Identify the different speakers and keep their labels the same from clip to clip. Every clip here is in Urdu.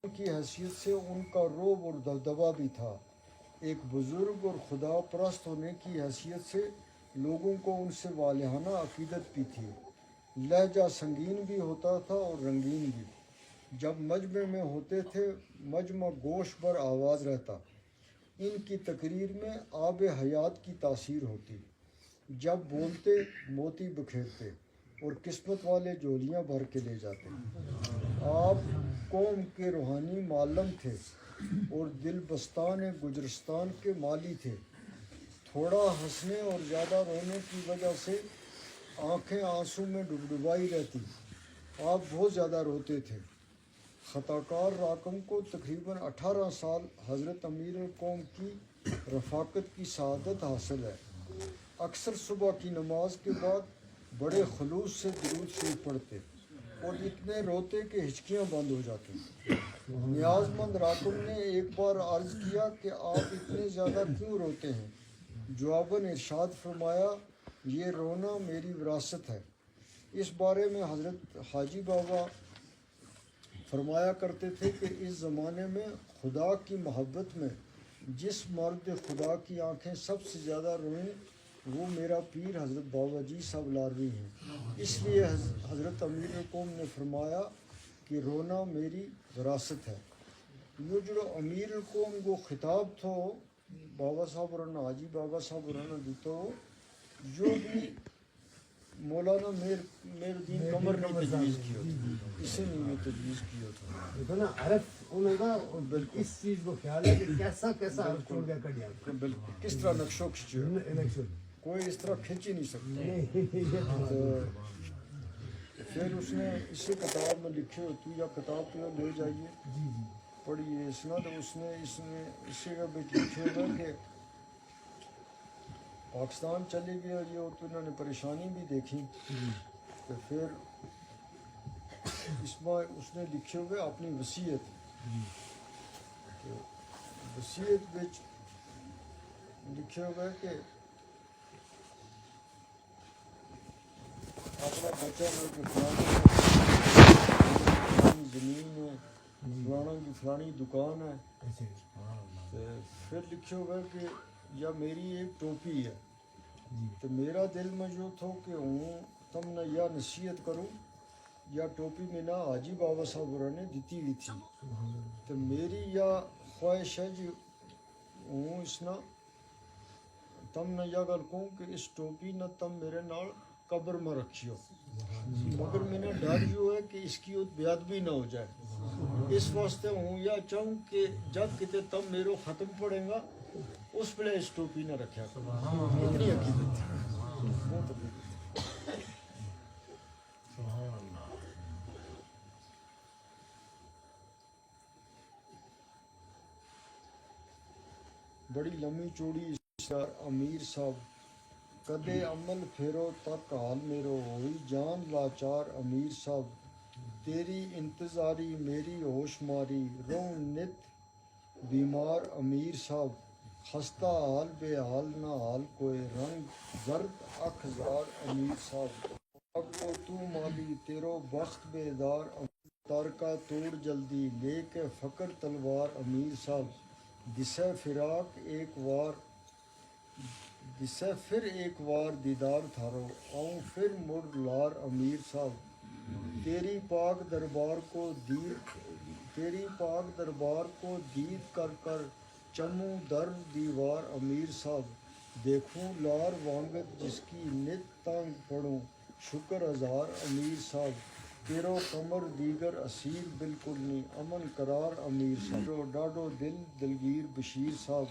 Speaker 1: کی حیثیت سے ان کا رعب اور دبدبہ بھی تھا۔ ایک بزرگ اور خدا پرست ہونے کی حیثیت سے لوگوں کو ان سے والہانہ عقیدت بھی تھی۔ لہجہ سنگین بھی ہوتا تھا اور رنگین بھی۔ جب مجمع میں ہوتے تھے مجمع گوش بر آواز رہتا۔ ان کی تقریر میں آب حیات کی تاثیر ہوتی۔ جب بولتے موتی بکھیرتے اور قسمت والے جولیاں بھر کے لے جاتے۔ آپ قوم کے روحانی معلم تھے اور دل بستان گجرستان کے مالی تھے۔ تھوڑا ہنسنے اور زیادہ رونے کی وجہ سے آنکھیں آنسو میں ڈبڈبائی رہتی۔ آپ بہت زیادہ روتے تھے۔ خطاکار راکم کو تقریباً 18 سال حضرت امیر قوم کی رفاقت کی سعادت حاصل ہے۔ اکثر صبح کی نماز کے بعد بڑے خلوص سے درود شریف پڑھتے اور اتنے روتے کہ ہچکیاں بند ہو جاتی۔ نیاز مند راکم نے ایک بار عرض کیا کہ آپ اتنے زیادہ کیوں روتے ہیں؟ جواباً ارشاد فرمایا، یہ رونا میری وراثت ہے۔ اس بارے میں حضرت حاجی بابا فرمایا کرتے تھے کہ اس زمانے میں خدا کی محبت میں جس مرد خدا کی آنکھیں سب سے زیادہ روئیں وہ میرا پیر حضرت بابا جی صاحب لاروی ہیں۔ اس لیے حضرت امیر قوم نے فرمایا کہ رونا میری وراثت ہے۔ یہ جو امیر قوم کو خطاب تھو بابا صاحب ورنہ حاجی بابا صاحب ورنہ دیتو جو بھی مولانا میر الدین قمر نے تجویز کی ہوتی، اسے نہیں میں تجویز کی ہوتا۔
Speaker 2: تو نا عرف انہوں کا اس چیز کو خیال ہے کہ کیسا عرف چھوڑ گیا کر دیا۔
Speaker 1: بالکل کس طرح نقشوں کھینچے، کوئی اس طرح کھینچ ہی نہیں سکتا۔ تو پھر اس نے اسی کتاب میں لکھے ہوتی یا کتاب پہ لے جائیے پڑھیے اس نا، تو اس نے اسی کا بھی لکھے ہوئے کہ پاکستان چلے گئے اور یہ تو انہوں نے پریشانی بھی دیکھی۔ تو پھر اس نے لکھے ہوئے اپنی وصیت، وصیت وچ لکھے ہوئے کہ اپنا بچہ میں کہ فلانی زمین ہے، فلانا کی فلانی دکان ہے۔ پھر لکھے ہوئے کہ یا میری ایک ٹوپی ہے، تو میرا دل میں جو تھو کہ ہوں تم نے یا نصیحت کروں یا ٹوپی میں نہ حاجی بابا صاحب نے دیتی ہوئی تھی، تو میری یا خواہش ہے جی ہوں اس نا تم نے یا گل کہوں کہ اس ٹوپی نہ تم میرے نال قبر میں رکھیو، مگر میں نے ڈر جو ہے کہ اس کی بے ادبی نہ ہو جائے، اس واسطے ہوں یا چاہوں کہ جب کتے تم میرو ختم پڑے گا اس پہ اس ٹوپی نہ رکھا کرو۔ اتنی عقیدت تھی، بہت عقیدت تھی۔ بڑی لمبی چوڑی امیر صاحب کدے عمل پھیرو تک حال میرو ہوئی جان لاچار امیر صاحب تیری انتظاری میری ہوش ماری رہوں نت بیمار امیر صاحب خستہ حال بے حال نہ حال کوئی رنگ زرد اکھ زار امیر صاحب اب کو تو مالی تیرو بخت بیدار تر کا توڑ جلدی لے کے فقر تلوار امیر صاحب دسے فراق ایک وار دسے پھر ایک وار دیدار تھارو آؤں پھر مڑ لار امیر صاحب تیری پاک دربار کو دید کر کر چموں در دیوار امیر صاحب دیکھوں لار وانگت جس کی نت تنگ پڑوں شکر ہزار امیر صاحب تیرو کمر دیگر اسیر بالکل نہیں امن قرار امیر صاحب ڈاڈو دل دلگیر بشیر صاحب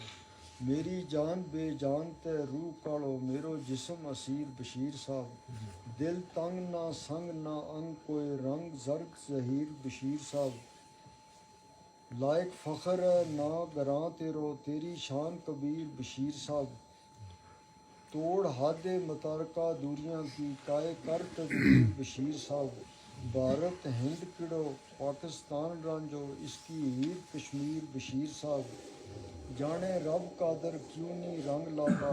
Speaker 1: میری جان بے جان تے روح کاڑو میرو جسم اسیر بشیر صاحب دل تنگ نہ سنگ نہ انگ کوئی رنگ زرگ زہیر بشیر صاحب لائق فخر ہے نہ گراں تیرو تیری شان کبیر بشیر صاحب توڑ حد متارکہ دوریاں کی کائے کر تدبیر بشیر صاحب بھارت ہند کڑو پاکستان رانجو اس کی ہیر کشمیر بشیر صاحب جانے رب قادر کیوں نہیں رنگ لاتا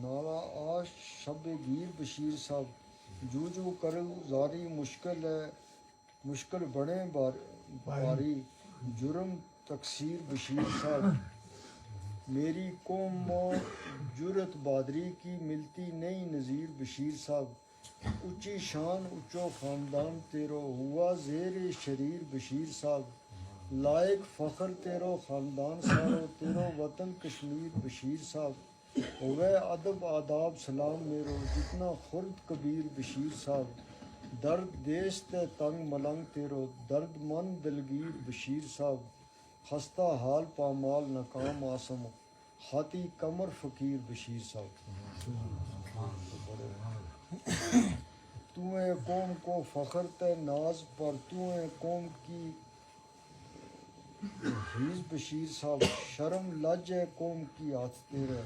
Speaker 1: نالا آش شب گیر بشیر صاحب جو جو کرو زاری مشکل ہے مشکل بڑے باری جرم تقصیر بشیر صاحب میری قوم و جرت بادری کی ملتی نئی نظیر بشیر صاحب اونچی شان اونچو خاندان تیرو ہوا زیر شریر بشیر صاحب لائق فخر تیرو خاندان سارو تیرو وطن کشمیر بشیر صاحب ہوئے ادب آداب سلام میرو جتنا خرد کبیر بشیر صاحب درد دیس تے تنگ ملنگ تیرو درد مند دلگیر بشیر صاحب خستہ حال پامال ناکام آسم خاتی کمر فقیر بشیر صاحب تو اے قوم کو فخر تے ناز پر تو اے قوم کی حفیظ بشیر صاحب شرم لج ہے قوم کی ہاتھ تیرے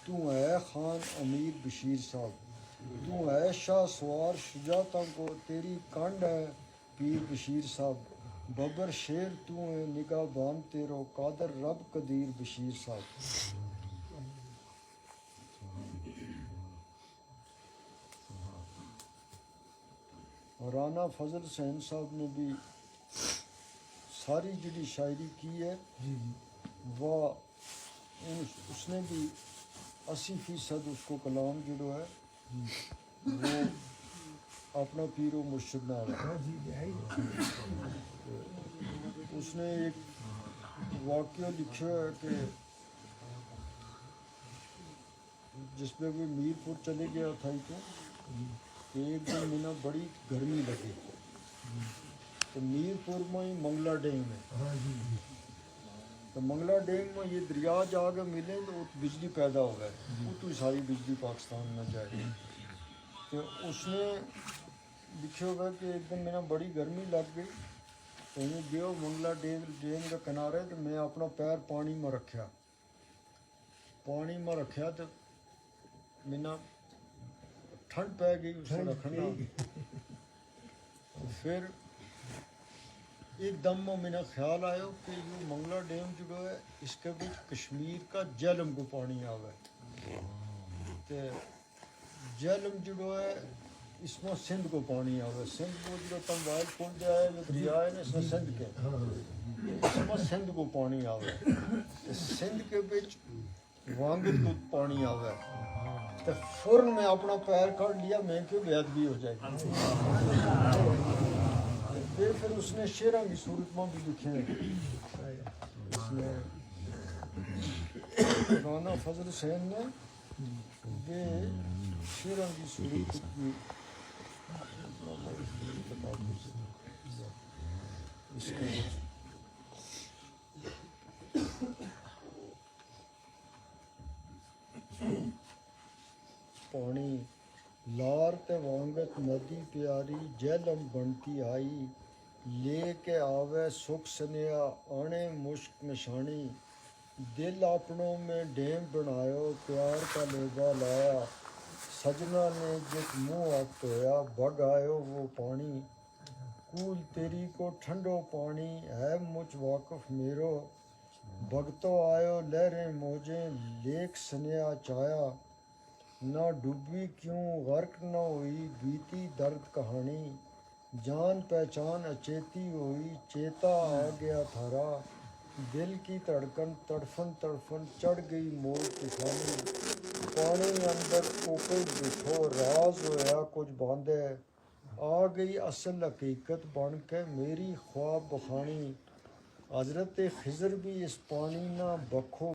Speaker 1: تو ہے خان امیر بشیر صاحب تو ہے شاہ سوار شجاعتوں کو تیری کانڈ ہے پیر بشیر صاحب ببر شیر تو ہے نگاہ بان تیرو قادر رب قدیر بشیر صاحب رانا فضل حسین صاحب نے بھی ساری جڑی شاعری کی ہے وہ اس نے بھی 80% اس کو کلام جڑو ہے وہ اپنا پیر و مرشد نال ہے اس نے ایک واقعہ لکھا ہے کہ جس میں وہ میر پور چلے گیا تھا کہ ایک دن میں بڑی گرمی لگی تو میر پور میں ہی منگلا ڈیم ہے تو منگلا ڈیم میں یہ دریا جا کے ملے تو بجلی پیدا ہو گئے وہ تو ساری بجلی پاکستان میں جائے تو اس نے لکھا ہوگا کہ ایک دن میں بڑی گرمی لگ گئی تو میں گیا منگلا ڈیم کے کنارے تو میں اپنا پیر پانی میں رکھیا تو میں ٹھنڈ پہ گئی اس کو رکھنا پھر ایک دم میں میرا خیال آیا کہ یہ منگلا ڈیم جو ہے اس کے بیچ کشمیر کا جہلم کو پانی آوے تو جہلم جو ہے اس میں سندھ کو پانی آوے سندھ کو جو تم وائل پل جائے جو دریا ہے نا اس میں سندھ کے اس میں سندھ کو پانی آوے سندھ کے بیچ وانگل کو پانی آوے تو فوراً میں اپنا پیر کھڑ لیا میں کہ بے ادبی ہو جائے گی پھر اس نے شعراں کی صورت میں بھی لکھے ہیں اس نے رانا فضل حسین نے یہ شعراں کی صورت کی اس کے پانی لار تے وانگت ندی پیاری جہلم بنتی آئی لے کے آوے سکھ سنیا آنے مشک نشانی دل اپنوں میں ڈیم بنایو پیار کا لیبا لایا سجنا نے جس منہ آگ دھویا بگ آئیو وہ پانی کول تیری کو ٹھنڈو پانی ہے مجھ واقف میرو بگتو آئیو لہریں موجیں لیک سنیا چایا نہ ڈوبی کیوں غرق نہ ہوئی بیتی درد کہانی جان پہچان اچیتی ہوئی چیتا آ گیا تھارا دل کی دھڑکن تڑفن چڑھ گئی موج طوفانی پانی اندر اوپر بیٹھو راز ہویا کچھ باندھے آ گئی اصل حقیقت بن کے میری خواب بخانی حضرت خضر بھی اس پانی نہ بکھو